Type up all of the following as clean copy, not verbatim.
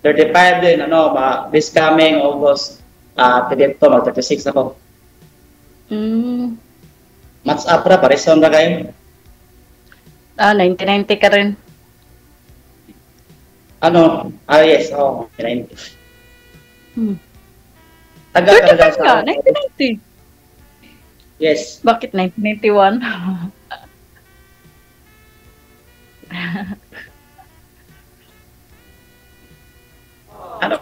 35 din, ano, this coming August, pwede to, mag-36 ako. Mm. Match up na, pareson na kayo. 90-90 ka rin. Ano, yes, 90. Hmm. Tagal ka 35 na nga, sa... 1990. Yes. Bakit 1991? Ano?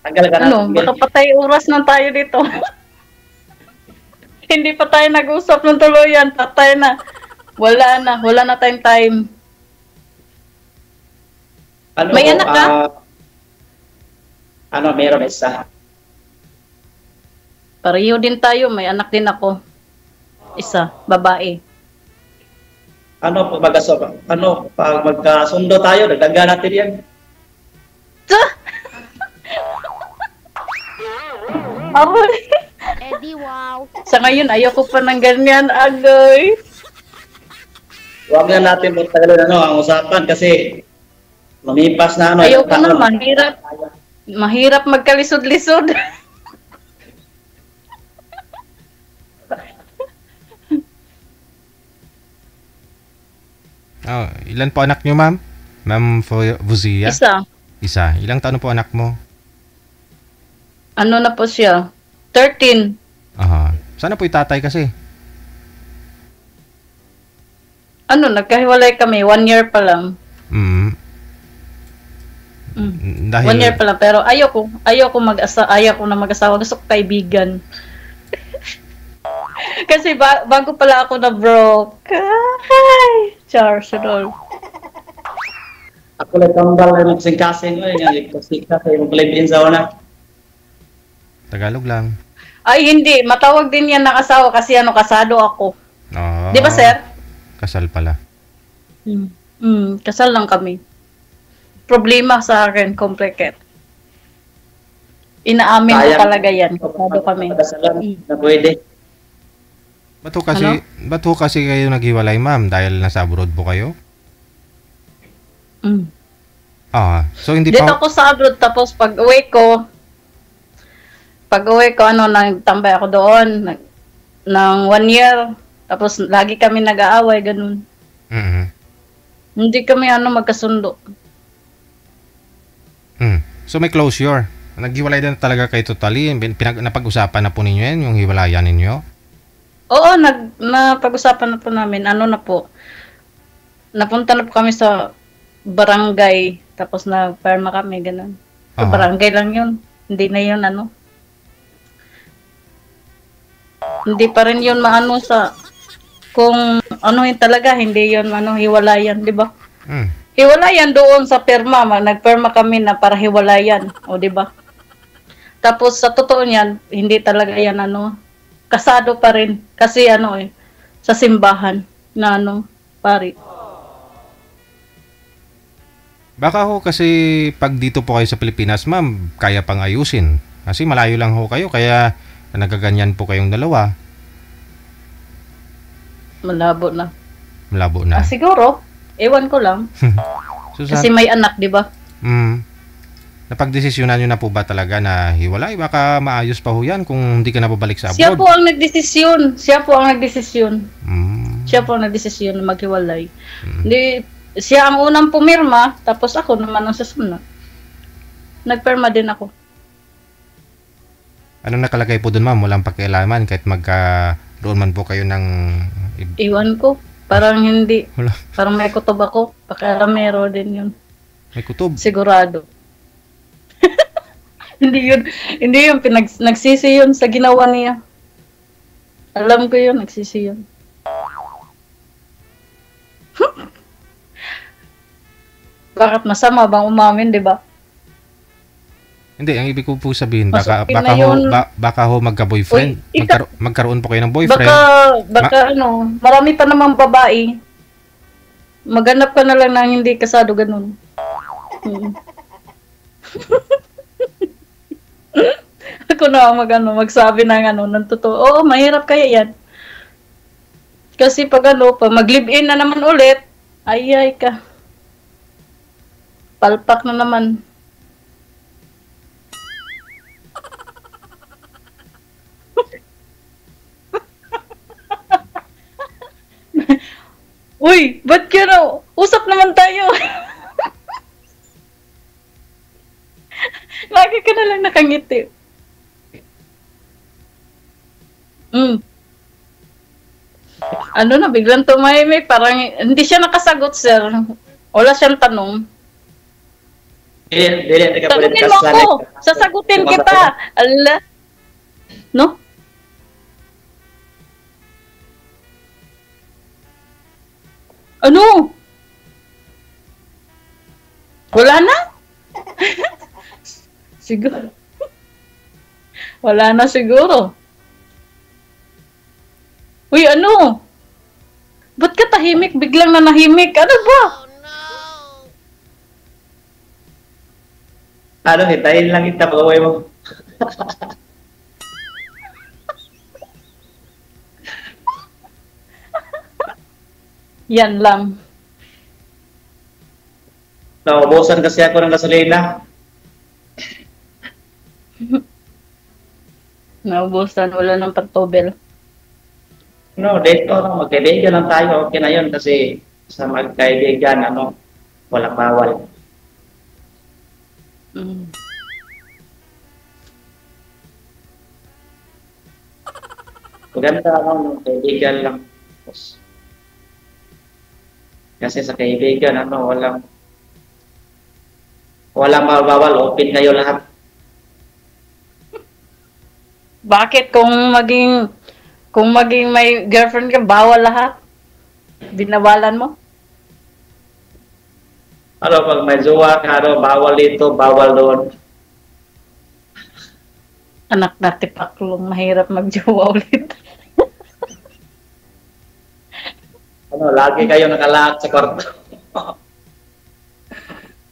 Tagal ka na. Ano, baka patay oras na tayo dito. Hindi pa tayo nag-usap ng tuluyan, patay na. Wala na tayong time. Ano, May anak ka? Meron isa. Pareho din tayo, may anak din ako. Isa, babae. Pag magkasundo tayo, dagdagan natin yan. Aroy! Eddie, wow. Sa ngayon, ayoko pa ng ganyan, agoy. Huwag na natin magtagalin ang usapan kasi lumipas na Ayoko na, mahirap magkalisod-lisod. Ilan po anak niyo, ma'am? Ma'am Fuzia? Isa. Ilang taon po anak mo? Ano na po siya? 13. Aha. Sana po itatay kasi. Nagkahiwalay kami. 1 year pa lang. Dahil... 1 year pa lang. Pero ayoko na mag-asawa. Gusto ko kaibigan. Kasi bago pala ako na broke. Ay! Char, sunod. Ako lang tambal na magsingkasing. Kasi magkulibin sa una. Tagalog lang. Ay, hindi. Matawag din yan ng asawa kasi kasado ako. Di ba, sir? Kasal pala. Kasal lang kami. Problema sa akin, complicated. Inaamin ko talaga yan. Kasado kami. Na pwede. Ba't ho kasi kayo naghiwalay, ma'am? Dahil nasa abroad po kayo? So hindi Dito pa... ako sa abroad, tapos pag-uwi ko, nagtambay ako doon ng 1 year. Tapos lagi kami nag-aaway, ganun. Hindi kami magkasundo. So may closure. Naghiwalay din talaga kayo totally. Napag-usapan na po ninyo yan, yung hiwalayan ninyo? Oo, napag-usapan na po namin. Napunta na po kami sa barangay. Tapos na-perma kami, ganun. Sa barangay lang yun. Hindi na yun, Hindi pa rin yun kung yun talaga, hindi yun hiwalayan, di ba? Hiwalayan doon sa perma, nagperma kami na para hiwalayan, o di ba? Tapos sa totoo niyan, hindi talaga yan kasado pa rin kasi sa simbahan na pari. Baka ho kasi pag dito po kayo sa Pilipinas, ma'am, kaya pang ayusin. Kasi malayo lang ho kayo, kaya nagaganyan po kayong dalawa. Malabo na. Siguro. Ewan ko lang. Kasi may anak, di ba? Napagdesisyonan nyo na po ba talaga na hiwalay? Baka maayos pa ho yan kung hindi ka na babalik sa abroad. Siya po ang nagdesisyon na maghiwalay. Hindi, siya ang unang pumirma, tapos ako naman ang susunod. Nagperma din ako. Anong nakalagay po dun, ma'am? Walang pakialaman kahit magkaroon man po kayo ng... Iwan ko. Parang hindi. Parang may kutob ako. Pakialamero din yun. May kutob? Sigurado. Hindi yun. Nagsisi yun sa ginawa niya. Alam ko yun, nagsisi yun. Bakit masama bang umamin, di ba? Hindi, ang ibig ko po sabihin, baka ho magka-boyfriend. Magkaroon po kayo ng boyfriend. Baka marami pa namang babae. Maghanap ka na lang ng hindi kasado ganun. Ako na magsabi ng totoo. Oo, mahirap kaya yan. Kasi pag mag-live-in na naman ulit, ay ka. Palpak na naman. Uy, ba't ka na? Usap naman tayo. Lagi ka na lang nakangiti. Ano na, biglang tumahimik. Parang hindi siya nakasagot, sir. Wala siyang tanong. Dili ka pwede Sagutin mo ako. kasalit. Sasagutin kita. Ala. No? Ano? Wala na? Siguro. Wala na siguro. Uy, ano? Ba't ka tahimik? Biglang na nahimik. Ano ba? Ano, hitayin lang kita pag-away mo. Yan lang. Naubusan kasi ako ng gasolina. Naubusan. Wala ng pagtobel. No, dito, no, magkaibigan lang tayo. Okay na yun kasi sa magkaibigan, ano, walang bawal. Mm. Maganda ako, kaibigan lang. Kasi sa kaibigan, ano, walang bawal, open kayo lahat. Bakit kung maging may girlfriend ka, bawal lahat? Binawalan mo? Ano, pag may jowa ka, ano, bawal dito, bawal doon. Anak na tipaklong, mahirap magjowa ulit. Ano, lagi kayo nakalahat sa kwarto.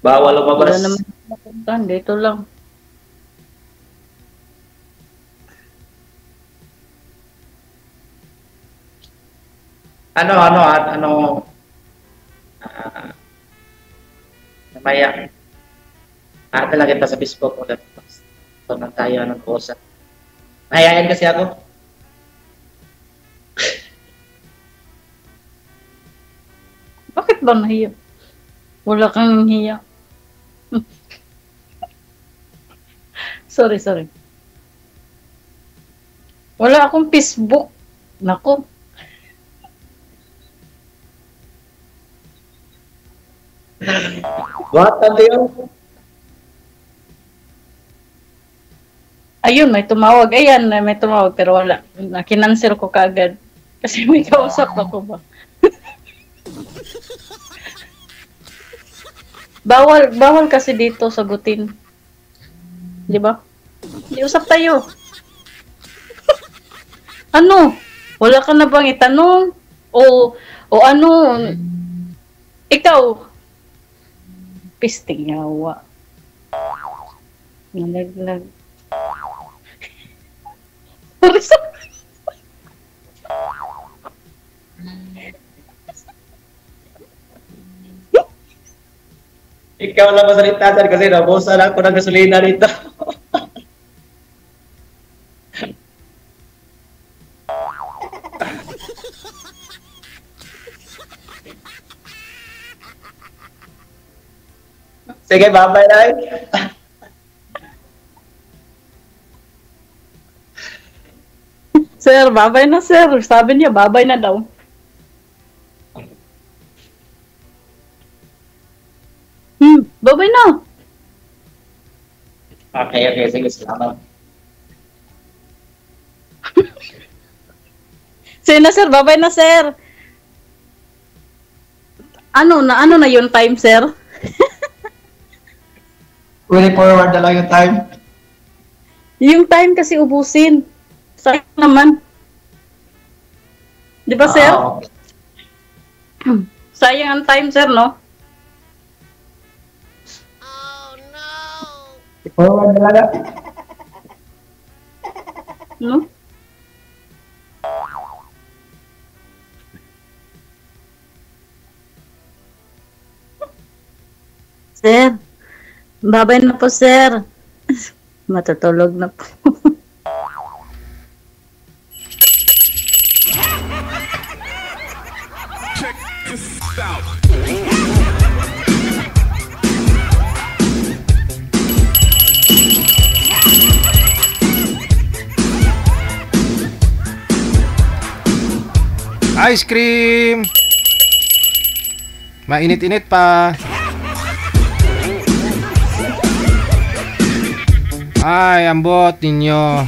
Bawal lumabas. Wala naman napuntahan, dito lang. Ano, namaya. Lang kita sa Facebook ko. Ito na tayo, anong kusa. Nahayain kasi ako. Bakit ba nahiya? Wala kang hiya. Sorry. Wala akong Facebook. Nako. What the hell? Ayun, may tumawag. Ayan, may tumawag pero wala. Kinansel ko kaagad. Kasi may kausap ako ba. Bawal kasi dito sagutin. Di ba? Di usap tayo. Ano? Wala ka na bang itanong? O ano? Ikaw? Pisting yawa. Nalaglag. Sorry. Ikaw lang masalita dyan kasi nabusan ako ng gasolina dito. Sige, babay na. Sir, babay na sir. Sabi niya, babay na daw. Babay na. Okay, sige, salamat. Sige na sir, babay na sir. Ano na yung time sir? Really forward na lang yung time. Yung time kasi ubusin. Sayang naman. Di ba sir? Okay. Sayang ang time sir, no? Forward na lang. No? Sir, babay na po, sir. Matutulog na po. Ice cream! Mainit-init pa. Ay, ambot ninyo.